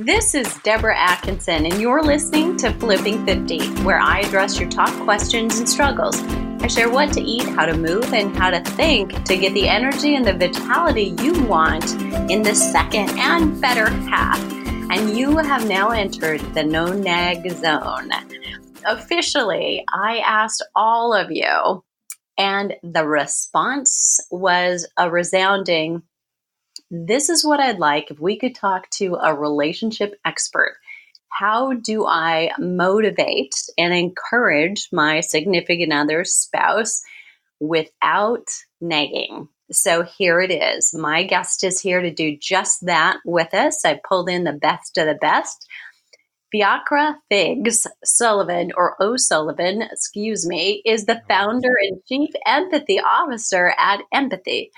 This is Deborah Atkinson, and you're listening to Flipping 50, where I address your top questions and struggles. I share what to eat, how to move, and how to think to get the energy and the vitality you want in the second and better half. And you have now entered the no-nag zone. Officially, I asked all of you, and the response was a resounding, this is what I'd like if we could talk to a relationship expert. How do I motivate and encourage my significant other's spouse without nagging? So here it is. My guest is here to do just that with us. I pulled in the best of the best. Fiacra Figs Sullivan, or O'Sullivan, is the founder and chief empathy officer at Empathy,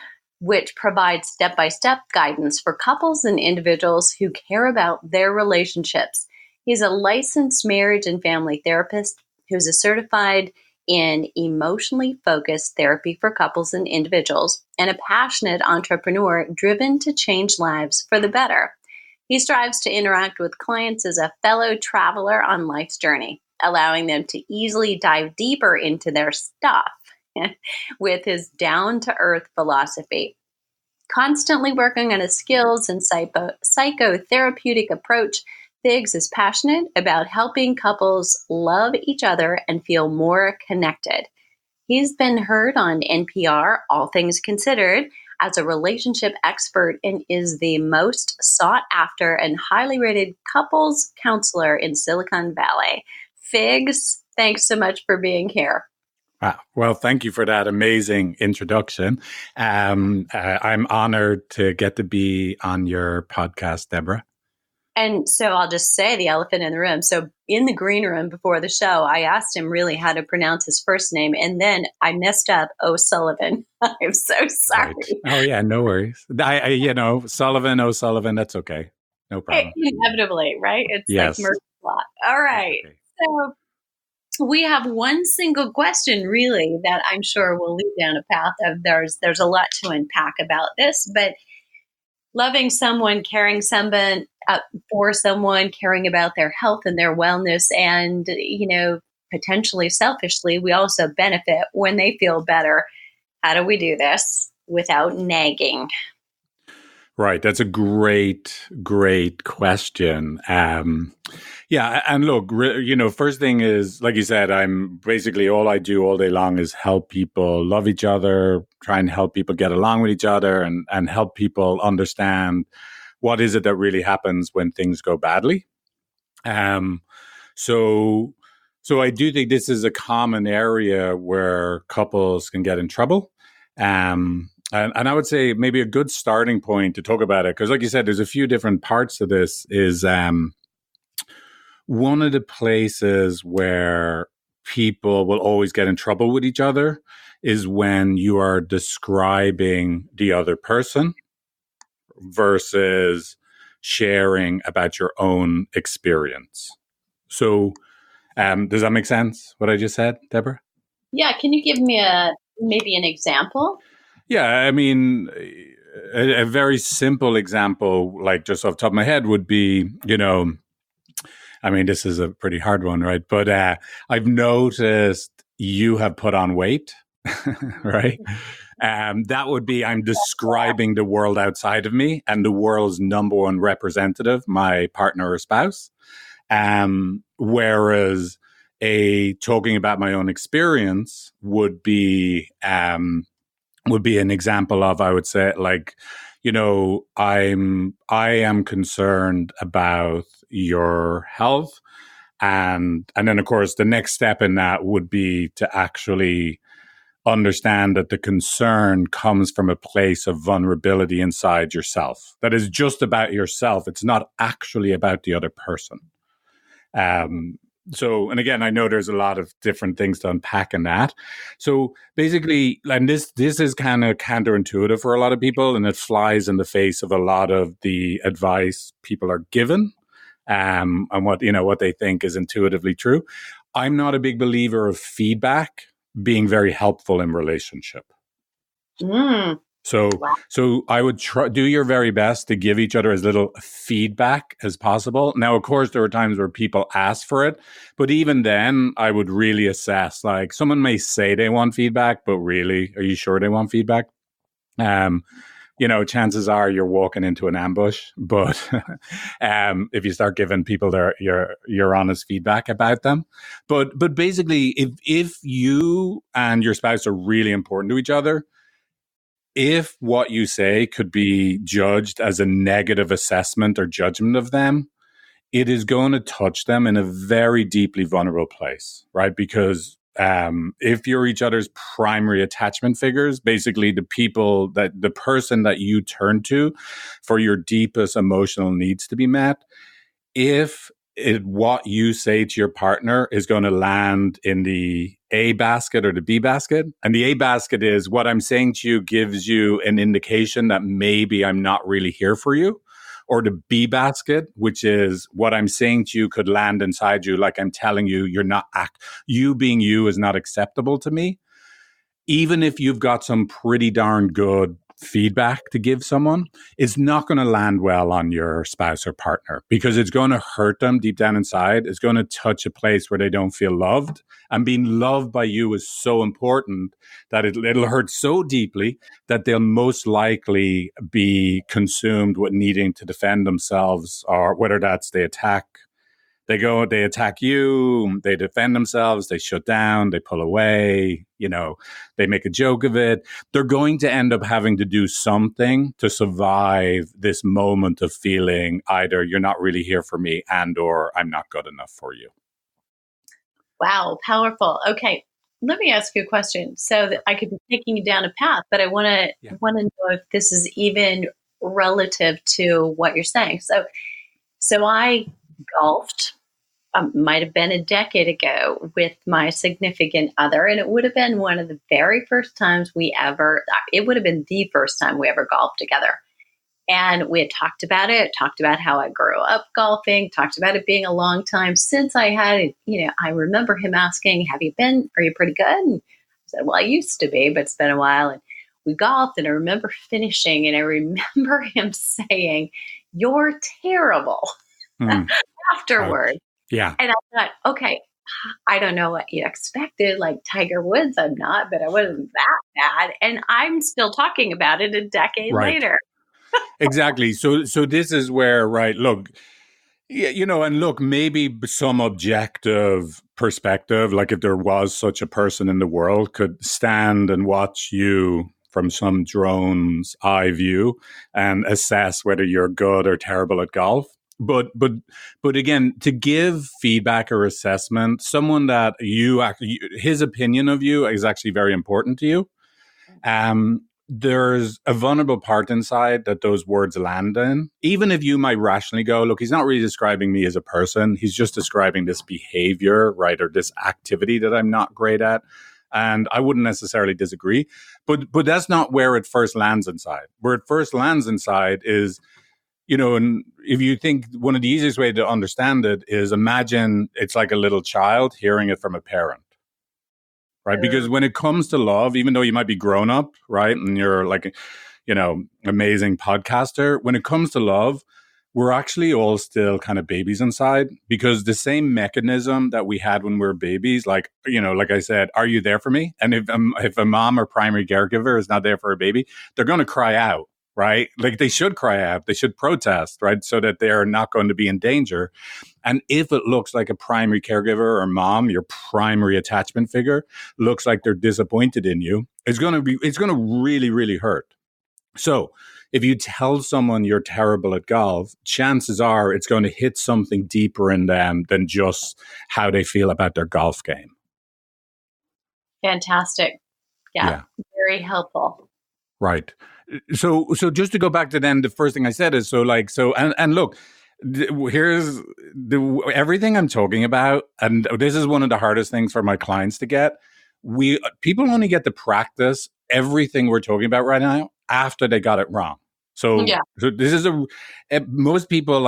which provides step-by-step guidance for couples and individuals who care about their relationships. He's a licensed marriage and family therapist who's a certified in emotionally focused therapy for couples and individuals, and a passionate entrepreneur driven to change lives for the better. He strives to interact with clients as a fellow traveler on life's journey, allowing them to easily dive deeper into their stuff with his down-to-earth philosophy. Constantly working on his skills and psychotherapeutic approach, Figs is passionate about helping couples love each other and feel more connected. He's been heard on NPR, All Things Considered, as a relationship expert and is the most sought after and highly rated couples counselor in Silicon Valley. Figs, thanks so much for being here. Wow. Well, thank you for that amazing introduction. I'm honored to get to be on your podcast, Deborah. And so I'll just say the elephant in the room. So in the green room before the show, I asked him really how to pronounce his first name, and then I messed up O'Sullivan. I'm so sorry. Right. Oh, yeah, no worries. Sullivan, O'Sullivan, that's okay. No problem. Inevitably, right? It's yes. Like Murphy's Law. All right. Okay. So we have one single question, really, that I'm sure will lead down a path of there's a lot to unpack about this, but loving someone, caring for someone, caring about their health and their wellness, and, potentially selfishly, we also benefit when they feel better. How do we do this without nagging? Right. That's a great question. And look, first thing is, like you said, I'm basically all I do all day long is help people love each other, try and help people get along with each other and help people understand what is it that really happens when things go badly. So I do think this is a common area where couples can get in trouble. And I would say maybe a good starting point to talk about it, because like you said, there's a few different parts to this, is one of the places where people will always get in trouble with each other is when you are describing the other person versus sharing about your own experience. So does that make sense, what I just said, Deborah? Yeah. Can you give me maybe an example? Yeah, I mean, a very simple example, like just off the top of my head, would be, this is a pretty hard one, right? But I've noticed you have put on weight, right? That would be, I'm describing the world outside of me and the world's number one representative, my partner or spouse. Whereas talking about my own experience would be an example of, I would say, like, I am concerned about your health. And then, of course, the next step in that would be to actually understand that the concern comes from a place of vulnerability inside yourself. That is just about yourself. It's not actually about the other person. So, and again, I know there's a lot of different things to unpack in that. So basically, and this is kind of counterintuitive for a lot of people, and it flies in the face of a lot of the advice people are given, and what they think is intuitively true. I'm not a big believer of feedback being very helpful in relationship. So, Wow. so I would do your very best to give each other as little feedback as possible. Now, of course, there are times where people ask for it, but even then, I would really assess. Like, someone may say they want feedback, but really, are you sure they want feedback? Um, chances are you're walking into an ambush. But if you start giving people your honest feedback about them, but basically, if you and your spouse are really important to each other, if what you say could be judged as a negative assessment or judgment of them, it is going to touch them in a very deeply vulnerable place, right? Because if you're each other's primary attachment figures, basically the person that you turn to for your deepest emotional needs to be met, if what you say to your partner is going to land in the A basket or the B basket, and the A basket is what I'm saying to you gives you an indication that maybe I'm not really here for you, or the B basket, which is what I'm saying to you could land inside you, like I'm telling you you being you is not acceptable to me. Even if you've got some pretty darn good feedback to give someone, it's not going to land well on your spouse or partner, because it's going to hurt them deep down inside. It's going to touch a place where they don't feel loved. And being loved by you is so important that it'll hurt so deeply that they'll most likely be consumed with needing to defend themselves, or whether that's they attack you, they defend themselves, they shut down, they pull away, they make a joke of it. They're going to end up having to do something to survive this moment of feeling either you're not really here for me or I'm not good enough for you. Wow, powerful. Okay, let me ask you a question so that I could be taking you down a path, but I want to know if this is even relative to what you're saying. So I golfed, might have been a decade ago, with my significant other, and it would have been one of the very first times it would have been the first time we ever golfed together. And we had talked about it, talked about how I grew up golfing, talked about it being a long time since I had it. I remember him asking, are you pretty good? And I said, well, I used to be, but it's been a while. And we golfed, and I remember finishing, and I remember him saying, "You're terrible," afterward. Yeah. And I thought, okay, I don't know what you expected. Like Tiger Woods, I'm not, but I wasn't that bad. And I'm still talking about it a decade later. Exactly. So this is where, right, look, and look, maybe some objective perspective, like if there was such a person in the world, could stand and watch you from some drone's eye view and assess whether you're good or terrible at golf. But again, to give feedback or assessment, someone that his opinion of you is actually very important to you. There's a vulnerable part inside that those words land in. Even if you might rationally go, look, he's not really describing me as a person. He's just describing this behavior, right? Or this activity that I'm not great at. And I wouldn't necessarily disagree. But that's not where it first lands inside. Where it first lands inside is, and if you think one of the easiest way to understand it is, imagine it's like a little child hearing it from a parent. Right. Because when it comes to love, even though you might be grown up, right, and you're like, amazing podcaster, when it comes to love, we're actually all still kind of babies inside, because the same mechanism that we had when we were babies, like I said, are you there for me? And if a mom or primary caregiver is not there for a baby, they're going to cry out, right? Like they should cry out, they should protest, right? So that they are not going to be in danger. And if it looks like a primary caregiver or mom, your primary attachment figure, looks like they're disappointed in you, it's going to really, really hurt. So if you tell someone you're terrible at golf, chances are it's going to hit something deeper in them than just how they feel about their golf game. Fantastic. Yeah. Very helpful. Right. So just to go back to then, the first thing I said is, and look, here's everything I'm talking about, and this is one of the hardest things for my clients to get. People only get to practice everything we're talking about right now after they got it wrong. So this is most people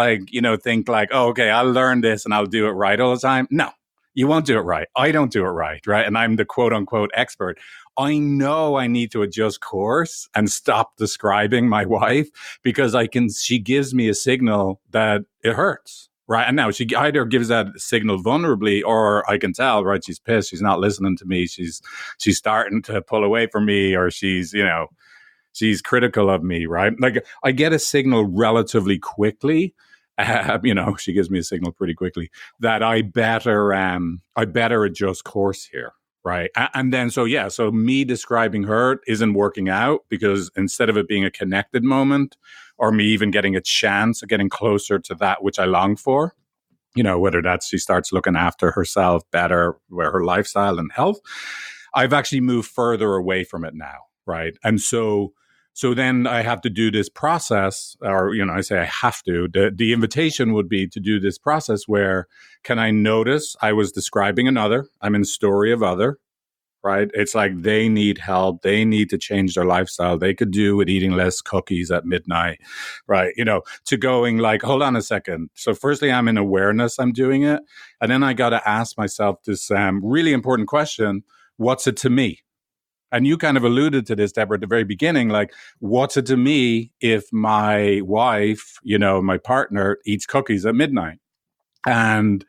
think like, oh, okay, I'll learn this and I'll do it right all the time. No, You won't do it right. I don't do it right. Right. And I'm the quote unquote expert. I know I need to adjust course and stop describing my wife because she gives me a signal that it hurts. Right. And now she either gives that signal vulnerably or I can tell, right, she's pissed. She's not listening to me. She's starting to pull away from me, or she's critical of me, right? Like I get a signal relatively quickly. She gives me a signal pretty quickly that I better adjust course here, right? And then so me describing her isn't working out because instead of it being a connected moment or me even getting a chance of getting closer to that which I long for, whether that's she starts looking after herself better, where her lifestyle and health, I've actually moved further away from it now, right? And so then I have to do this process, or, I say I have to. The invitation would be to do this process where can I notice I was describing another, I'm in story of other, right? It's like they need help. They need to change their lifestyle. They could do with eating less cookies at midnight, right? To going like, hold on a second. So firstly, I'm in awareness, I'm doing it. And then I got to ask myself this really important question, what's it to me? And you kind of alluded to this, Deborah, at the very beginning, like, what's it to me if my wife, my partner eats cookies at midnight? And,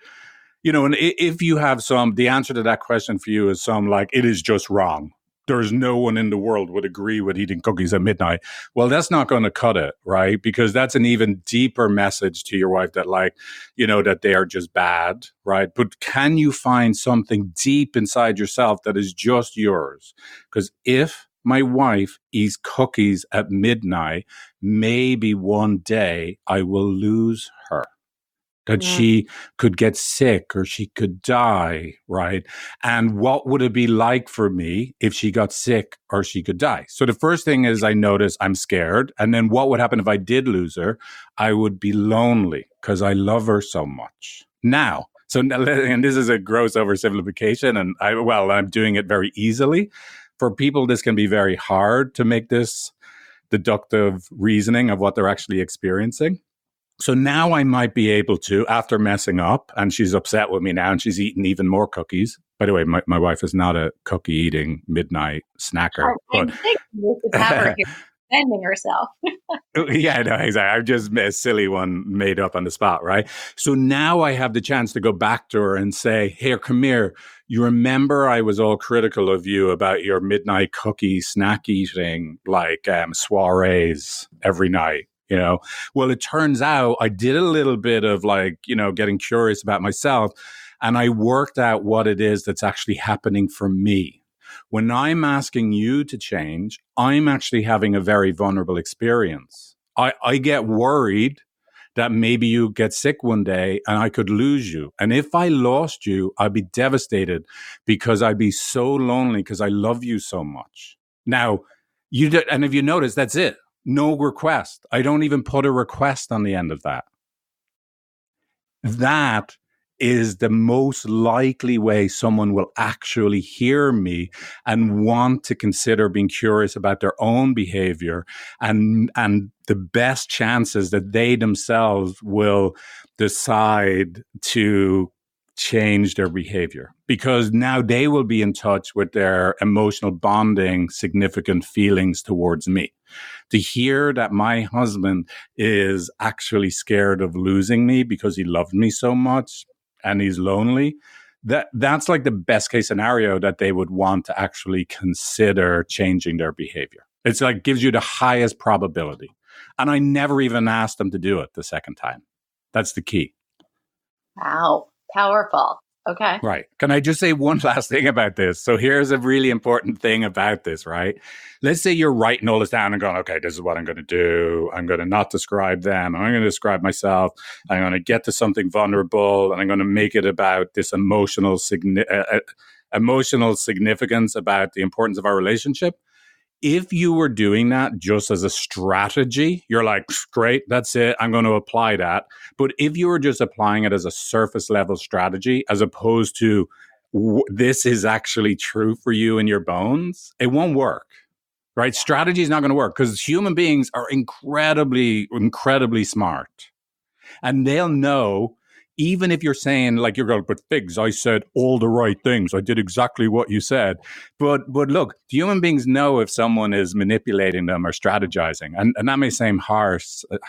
and if you have the answer to that question for you is like, it is just wrong. There's no one in the world would agree with eating cookies at midnight. Well, that's not going to cut it, right? Because that's an even deeper message to your wife that that they are just bad, right? But can you find something deep inside yourself that is just yours? Because if my wife eats cookies at midnight, maybe one day I will lose her. That she could get sick or she could die, right? And what would it be like for me if she got sick or she could die? So the first thing is I notice I'm scared. And then what would happen if I did lose her? I would be lonely because I love her so much. Now, and this is a gross oversimplification, and I'm doing it very easily. For people, this can be very hard to make this deductive reasoning of what they're actually experiencing. So now I might be able to, after messing up, and she's upset with me now, and she's eating even more cookies. By the way, my wife is not a cookie-eating midnight snacker. I think you should have her here defending herself. Yeah, no, exactly. I've just a silly one made up on the spot, right? So now I have the chance to go back to her and say, here, come here. You remember I was all critical of you about your midnight cookie snack eating, like soirees every night. Well, it turns out I did a little bit of getting curious about myself, and I worked out what it is that's actually happening for me. When I'm asking you to change, I'm actually having a very vulnerable experience. I get worried that maybe you get sick one day and I could lose you. And if I lost you, I'd be devastated because I'd be so lonely because I love you so much. Now, and if you notice, that's it. No request. I don't even put a request on the end of that. That is the most likely way someone will actually hear me and want to consider being curious about their own behavior, and the best chances that they themselves will decide to change their behavior, because now they will be in touch with their emotional bonding, significant feelings towards me. To hear that my husband is actually scared of losing me because he loved me so much and he's lonely, that's like the best case scenario that they would want to actually consider changing their behavior. It's like gives you the highest probability. And I never even asked them to do it the second time. That's the key. Wow. Powerful. Okay. Right. Can I just say one last thing about this? So here's a really important thing about this, right? Let's say you're writing all this down and going, okay, this is what I'm going to do. I'm going to not describe them. I'm going to describe myself. I'm going to get to something vulnerable, and I'm going to make it about this emotional significance about the importance of our relationship. If you were doing that just as a strategy, you're like, great, that's it. I'm going to apply that. But if you were just applying it as a surface level strategy, as opposed to this is actually true for you in your bones, it won't work, right? Yeah. Strategy is not going to work because human beings are incredibly, incredibly smart. And they'll know even if you're saying like you're going, but Figs, I said all the right things. I did exactly what you said. But look, human beings know if someone is manipulating them or strategizing. And that may sound harsh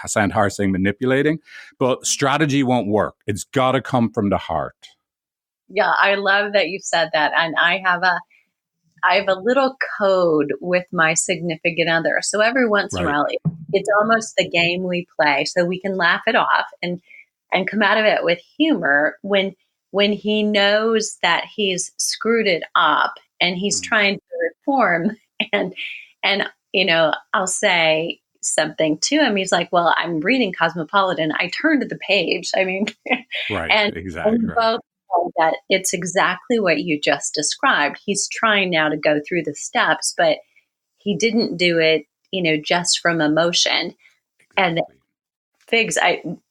saying manipulating, but strategy won't work. It's got to come from the heart. Yeah, I love that you said that. And I have a little code with my significant other. So every once in a Right. while, it's almost the game we play, so we can laugh it off and come out of it with humor when he knows that he's screwed it up and he's trying to reform. and and I'll say something to him. He's like, "Well, I'm reading Cosmopolitan. I turned to the page." I mean, Right. and Exactly. we Right. both know that it's exactly what you just described. He's trying now to go through the steps, but he didn't do it, just from emotion. And Exactly. Figs,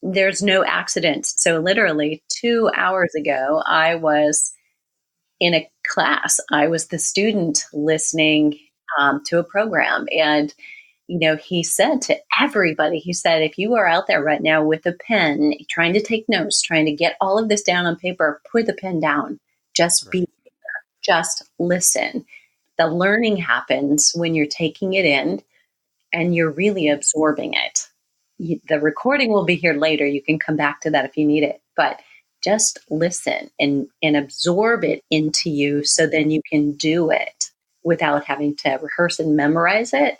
there's no accidents. So literally 2 hours ago, I was in a class. I was the student listening to a program, and he said to everybody, he said, if you are out there right now with a pen, trying to take notes, trying to get all of this down on paper, put the pen down. Just Right. just listen. The learning happens when you're taking it in and you're really absorbing it. The recording will be here later. You can come back to that if you need it, but just listen and absorb it into you so then you can do it without having to rehearse and memorize it.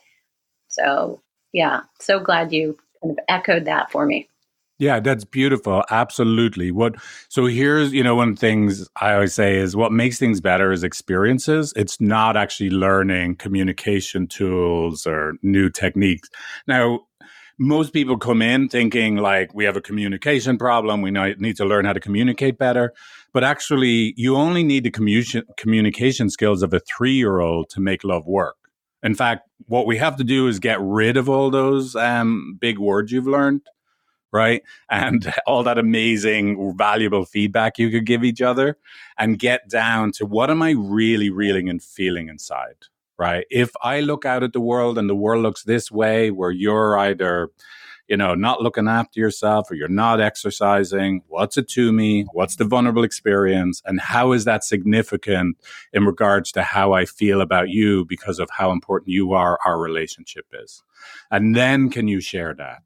So, yeah, so glad you kind of echoed that for me. Yeah, that's beautiful. Absolutely. So here's, one of the things I always say is what makes things better is experiences. It's not actually learning communication tools or new techniques. Now, most people come in thinking like we have a communication problem. We need to learn how to communicate better. But actually, you only need the communication skills of a 3-year-old to make love work. In fact, what we have to do is get rid of all those big words you've learned, right? And all that amazing, valuable feedback you could give each other and get down to what am I really reeling and feeling inside, right? If I look out at the world and the world looks this way, where you're either, not looking after yourself or you're not exercising, what's it to me? What's the vulnerable experience? And how is that significant in regards to how I feel about you because of how important you are, our relationship is? And then can you share that?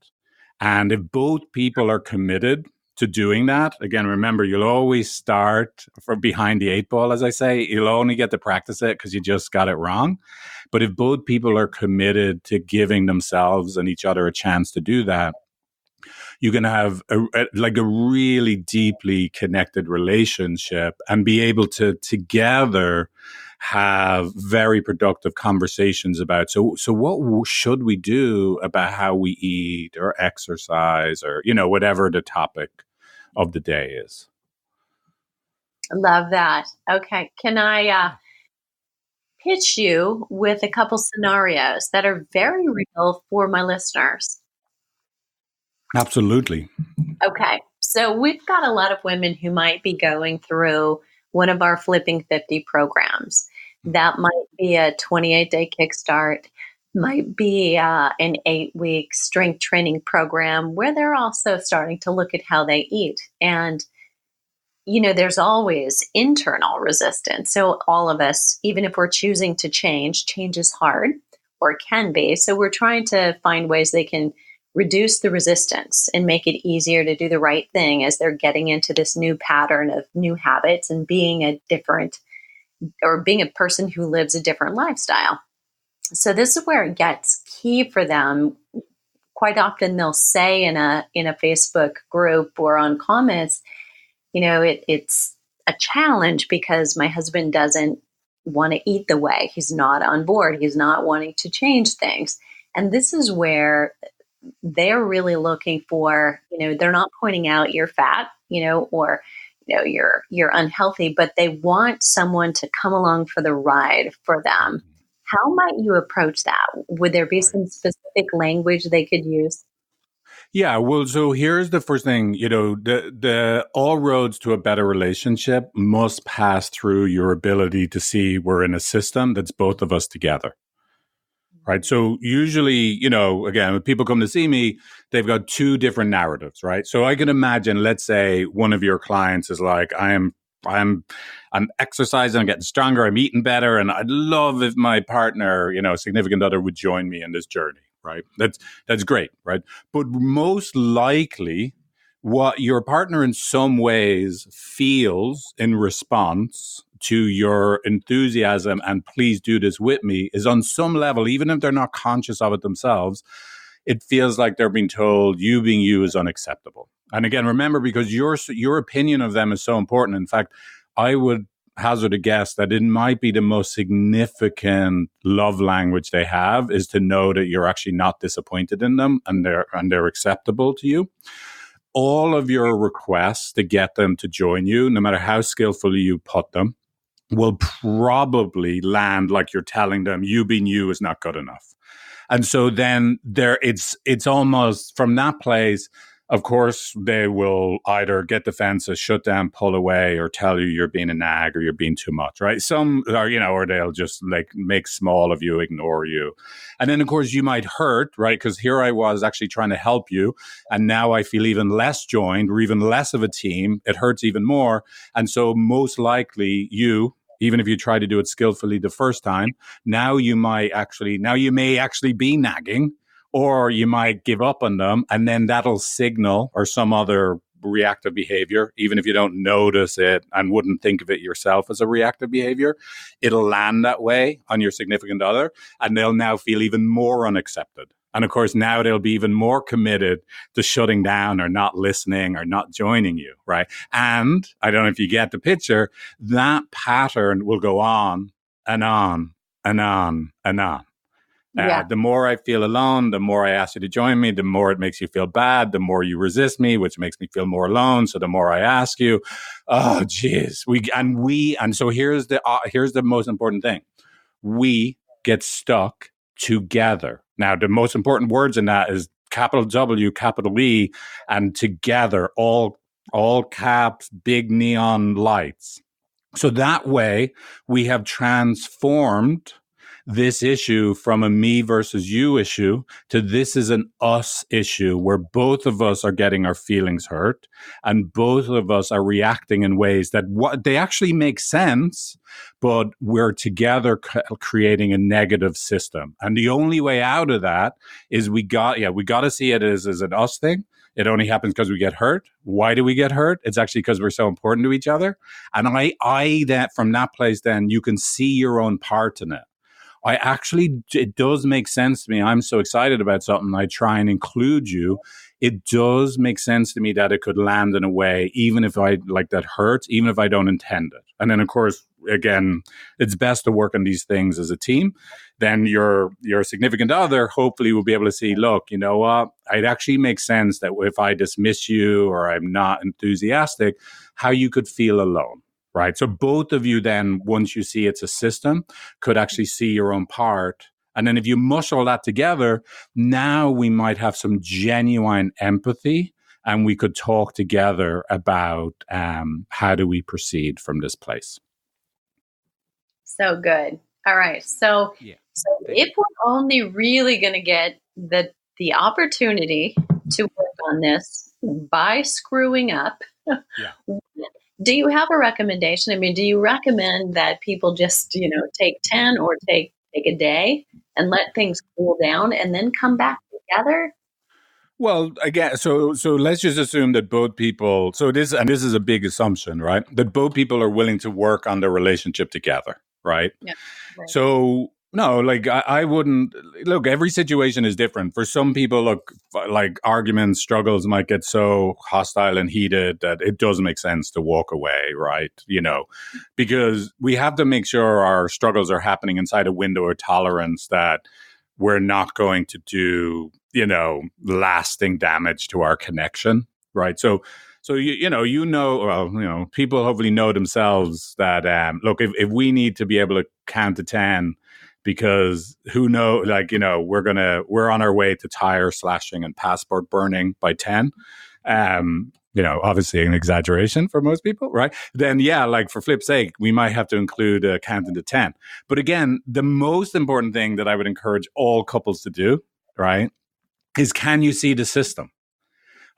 And if both people are committed to doing that, again, remember, you'll always start from behind the 8 ball, as I say. You'll only get to practice it because you just got it wrong. But if both people are committed to giving themselves and each other a chance to do that, you can have a really deeply connected relationship and be able to together have very productive conversations about so what should we do about how we eat or exercise or whatever the topic of the day is. Love that. Okay. Can I pitch you with a couple scenarios that are very real for my listeners? Absolutely. Okay. So we've got a lot of women who might be going through one of our Flipping 50 programs. That might be a 28-day kickstart, might be an 8-week strength training program where they're also starting to look at how they eat. And, there's always internal resistance. So all of us, even if we're choosing to change is hard or can be. So we're trying to find ways they can reduce the resistance and make it easier to do the right thing as they're getting into this new pattern of new habits and being a person who lives a different lifestyle. So this is where it gets key for them. Quite often they'll say in a Facebook group or on comments, it's a challenge because my husband doesn't want to eat the way. He's not on board. He's not wanting to change things. And this is where they're really looking for, they're not pointing out you're fat, or you're unhealthy, but they want someone to come along for the ride for them. How might you approach that? Would there be some specific language they could use? Yeah, well, so here's the first thing, the all roads to a better relationship must pass through your ability to see we're in a system that's both of us together. right? So usually, again, when people come to see me, they've got two different narratives, right? So I can imagine, let's say one of your clients is like, I'm exercising, I'm getting stronger, I'm eating better, and I'd love if my partner, significant other would join me in this journey, right? That's great, right? But most likely, what your partner in some ways feels in response to your enthusiasm and please do this with me is on some level, even if they're not conscious of it themselves, it feels like they're being told you being you is unacceptable. And again, remember, because your opinion of them is so important. In fact, I would hazard a guess that it might be the most significant love language they have is to know that you're actually not disappointed in them and they're acceptable to you. All of your requests to get them to join you, no matter how skillfully you put them, will probably land like you're telling them you being you is not good enough. And so then it's almost from that place, of course, they will either get defensive, shut down, pull away, or tell you you're being a nag or you're being too much, right? Some are, or they'll just like make small of you, ignore you. And then, of course, you might hurt, right? Because here I was actually trying to help you. And now I feel even less joined or even less of a team. It hurts even more. And so most likely even if you try to do it skillfully the first time, now you may actually be nagging, or you might give up on them, and then that'll signal or some other reactive behavior, even if you don't notice it and wouldn't think of it yourself as a reactive behavior, it'll land that way on your significant other, and they'll now feel even more unaccepted. And of course, now they'll be even more committed to shutting down or not listening or not joining you, right? And I don't know if you get the picture, that pattern will go on and on and on and on. Yeah. The more I feel alone, the more I ask you to join me, the more it makes you feel bad, the more you resist me, which makes me feel more alone. So the more I ask you, oh, geez. And so here's the most important thing. We get stuck together. Now, the most important words in that is capital W, capital E, and together, all caps, big neon lights. So that way we have transformed this issue from a me versus you issue to this is an us issue where both of us are getting our feelings hurt and both of us are reacting in ways that they actually make sense, but we're together creating a negative system. And the only way out of that is we got to see it as an us thing. It only happens because we get hurt. Why do we get hurt? It's actually because we're so important to each other. And I that from that place, then you can see your own part in it. It does make sense to me. I'm so excited about something. I try and include you. It does make sense to me that it could land in a way, even if that hurts, even if I don't intend it. And then, of course, again, it's best to work on these things as a team. Then your significant other hopefully will be able to see, look, you know what? It actually makes sense that if I dismiss you or I'm not enthusiastic, how you could feel alone. Right. So both of you then, once you see it's a system, could actually see your own part. And then if you mush all that together, now we might have some genuine empathy and we could talk together about how do we proceed from this place. So good. All right. So if we're only really going to get the opportunity to work on this by screwing up, do you have a recommendation? I mean, do you recommend that people just, take 10 or take a day and let things cool down and then come back together? Well, again, so let's just assume that both people, this is a big assumption, right? That both people are willing to work on their relationship together, right? Yeah. Right. So no, I wouldn't look. Every situation is different. For some people, look, like arguments, struggles might get so hostile and heated that it doesn't make sense to walk away, right? Because we have to make sure our struggles are happening inside a window of tolerance that we're not going to do, lasting damage to our connection, right? So people hopefully know themselves that look, if we need to be able to count to 10. Because we're on our way to tire slashing and passport burning by 10. obviously an exaggeration for most people, right? Then yeah, like for flip's sake, we might have to include counting to 10. But again, the most important thing that I would encourage all couples to do, right, is can you see the system?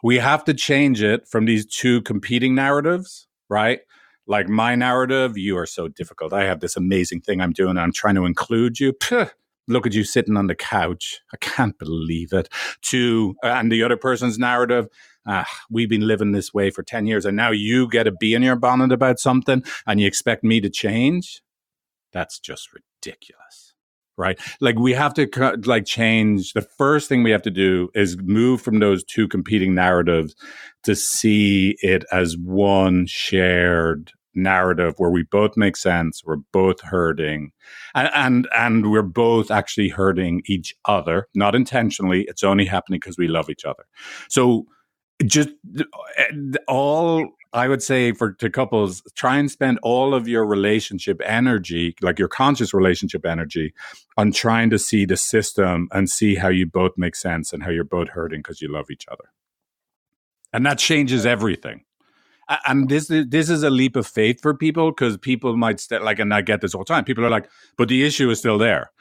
We have to change it from these two competing narratives, right? Like my narrative, you are so difficult. I have this amazing thing I'm doing. I'm trying to include you. Puh, look at you sitting on the couch. I can't believe it. And the other person's narrative, we've been living this way for 10 years and now you get a bee in your bonnet about something and you expect me to change? That's just ridiculous. Right? Like we have to change. The first thing we have to do is move from those two competing narratives to see it as one shared narrative where we both make sense, we're both hurting, and we're both actually hurting each other, not intentionally. It's only happening because we love each other. So just all I would say to couples, try and spend all of your relationship energy, like your conscious relationship energy, on trying to see the system and see how you both make sense and how you're both hurting because you love each other. And that changes everything. And this is a leap of faith for people because people might and I get this all the time. People are like, but the issue is still there.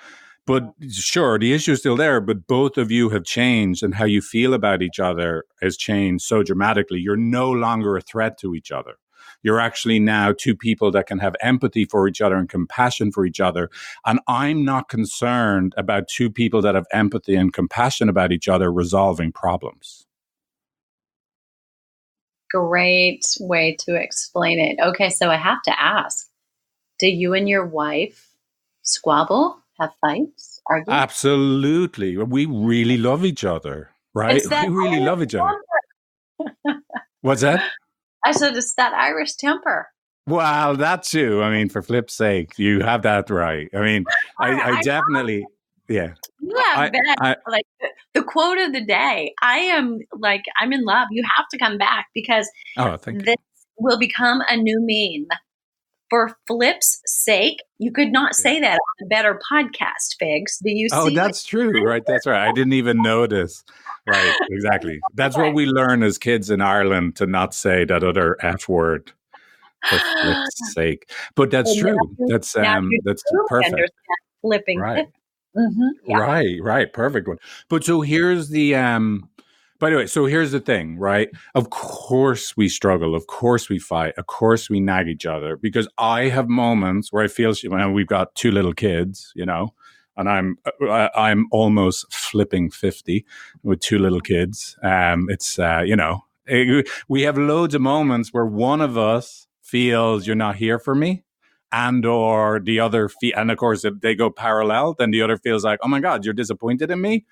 But sure, the issue is still there, but both of you have changed and how you feel about each other has changed so dramatically. You're no longer a threat to each other. You're actually now two people that can have empathy for each other and compassion for each other. And I'm not concerned about two people that have empathy and compassion about each other resolving problems. Great way to explain it. Okay, so I have to ask, do you and your wife squabble? Have fights? Argue? Absolutely. We really love each other, right? We really love each other. What's that? I said it's that Irish temper. Well, that too. I mean, for flip's sake, you have that right. I mean, I definitely, yeah. Yeah, like the quote of the day. I'm in love. You have to come back because this will become a new meme. For flip's sake, you could not say that on a better podcast, Figs. Do you see? Oh, that's true, right? That's right. I didn't even notice. Right, exactly. That's what we learn as kids in Ireland, to not say that other F word, for flip's sake. But that's true. That's perfect. Flipping. Right. Mm-hmm. Yeah. Right. Perfect one. But so here's the by the way, so here's the thing, right? Of course we struggle. Of course we fight. Of course we nag each other, because I have moments where I feel, we've got two little kids, and I'm almost flipping 50 with two little kids. We have loads of moments where one of us feels you're not here for me, and or the other and of course if they go parallel, then the other feels like, oh my God, you're disappointed in me.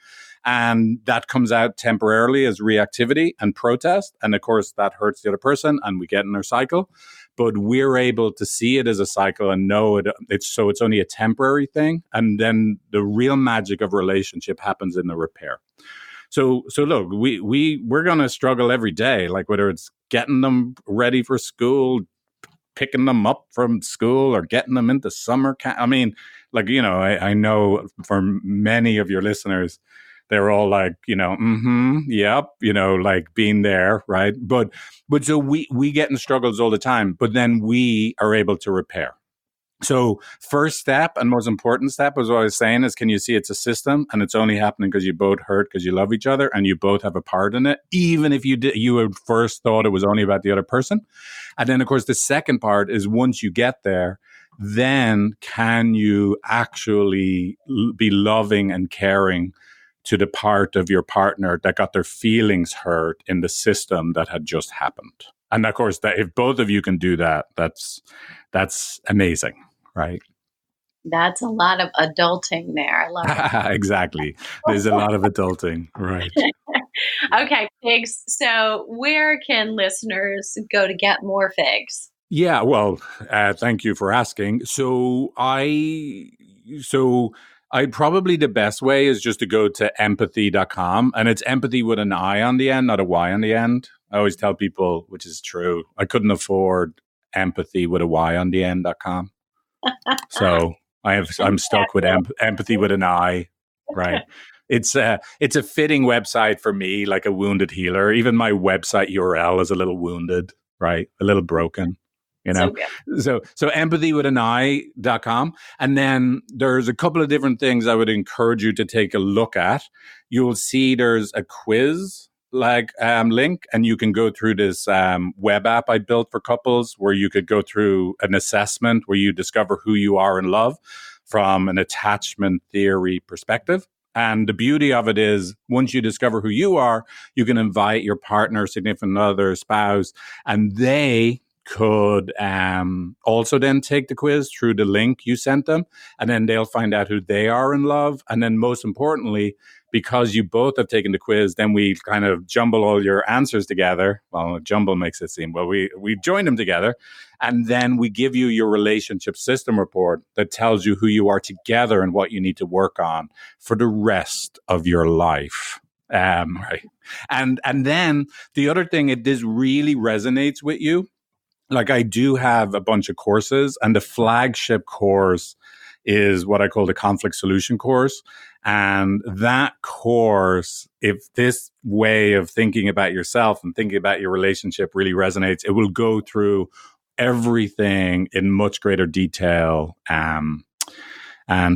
And that comes out temporarily as reactivity and protest. And of course, that hurts the other person and we get in our cycle. But we're able to see it as a cycle and know it's only a temporary thing. And then the real magic of relationship happens in the repair. So look, we're going to struggle every day, like whether it's getting them ready for school, picking them up from school, or getting them into summer camp. I mean, I know for many of your listeners, they're all like, yep, like being there, right? But so we get in struggles all the time, but then we are able to repair. So first step and most important step, as I was saying, is can you see it's a system and it's only happening because you both hurt because you love each other and you both have a part in it, even if you at first thought it was only about the other person. And then, of course, the second part is once you get there, then can you actually be loving and caring to the part of your partner that got their feelings hurt in the system that had just happened? And of course, that if both of you can do that, that's amazing, right? That's a lot of adulting there. I love it. Exactly. There's a lot of adulting, right? Okay, Figs. So where can listeners go to get more Figs? Yeah, well, thank you for asking. So probably the best way is just to go to empathy.com, and it's empathy with an I on the end, not a Y on the end. I always tell people, which is true, I couldn't afford empathy with a Y on the end.com. So I'm stuck with empathy with an I, right? it's a fitting website for me, like a wounded healer. Even my website URL is a little wounded, right? A little broken, you know? So empathy with an I.com. And then there's a couple of different things I would encourage you to take a look at. You'll see there's a quiz link, and you can go through this web app I built for couples where you could go through an assessment where you discover who you are in love from an attachment theory perspective. And the beauty of it is once you discover who you are, you can invite your partner, significant other, spouse, and they could also then take the quiz through the link you sent them, and then they'll find out who they are in love. And then most importantly, because you both have taken the quiz, then we kind of jumble all your answers together. Well, jumble makes it seem, well, we join them together, and then we give you your relationship system report that tells you who you are together and what you need to work on for the rest of your life. Right. And then the other thing, this really resonates with you. Like I do have a bunch of courses, and the flagship course is what I call the conflict solution course. And that course, if this way of thinking about yourself and thinking about your relationship really resonates, it will go through everything in much greater detail, and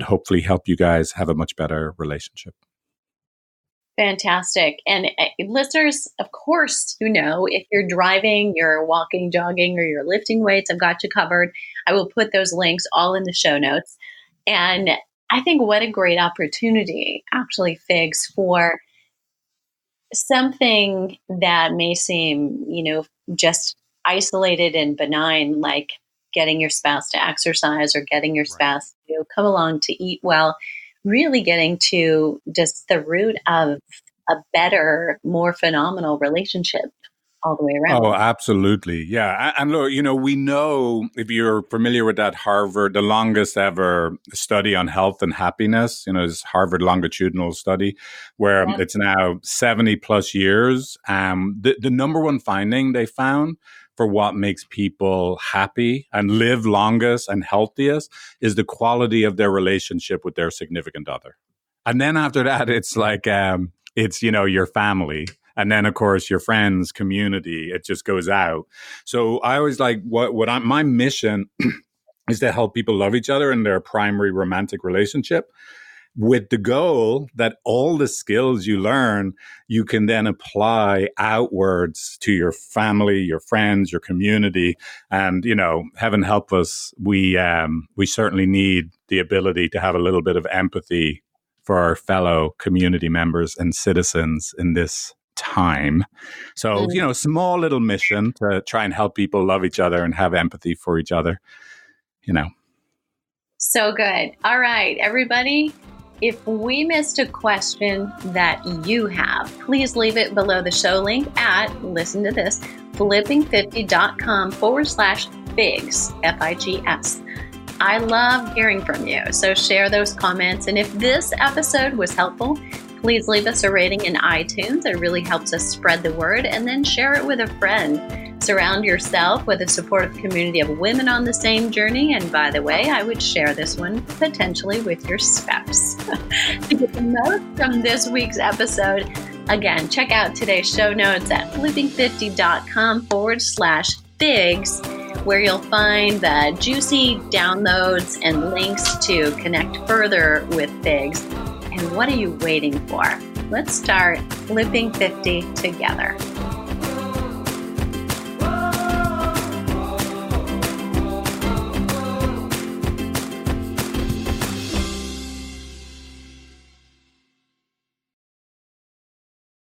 hopefully help you guys have a much better relationship. Fantastic. And listeners, of course, if you're driving, you're walking, jogging, or you're lifting weights, I've got you covered. I will put those links all in the show notes. And I think what a great opportunity, actually, Figs, for something that may seem, just isolated and benign, like getting your spouse to exercise or getting your spouse to come along to eat well, really getting to just the root of a better, more phenomenal relationship all the way around. Oh, absolutely. Yeah. And look, we know, if you're familiar with that Harvard, the longest ever study on health and happiness, this Harvard longitudinal study where it's now 70 plus years. The number one finding they found for what makes people happy and live longest and healthiest is the quality of their relationship with their significant other. And then after that, it's like, it's, your family. And then, of course, your friends, community, it just goes out. So I always like my mission is to help people love each other in their primary romantic relationship, with the goal that all the skills you learn, you can then apply outwards to your family, your friends, your community. And, heaven help us, we certainly need the ability to have a little bit of empathy for our fellow community members and citizens in this time. So, small little mission to try and help people love each other and have empathy for each other, So good. All right, everybody. If we missed a question that you have, please leave it below the show link at, listen to this, flipping50.com/figs, F-I-G-S. I love hearing from you, so share those comments. And if this episode was helpful, please leave us a rating in iTunes. It really helps us spread the word, and then share it with a friend. Surround yourself with a supportive community of women on the same journey. And by the way, I would share this one potentially with your spouse. To get the most from this week's episode, again, check out today's show notes at flipping50.com/figs, where you'll find the juicy downloads and links to connect further with Figs. And what are you waiting for? Let's start flipping 50 together.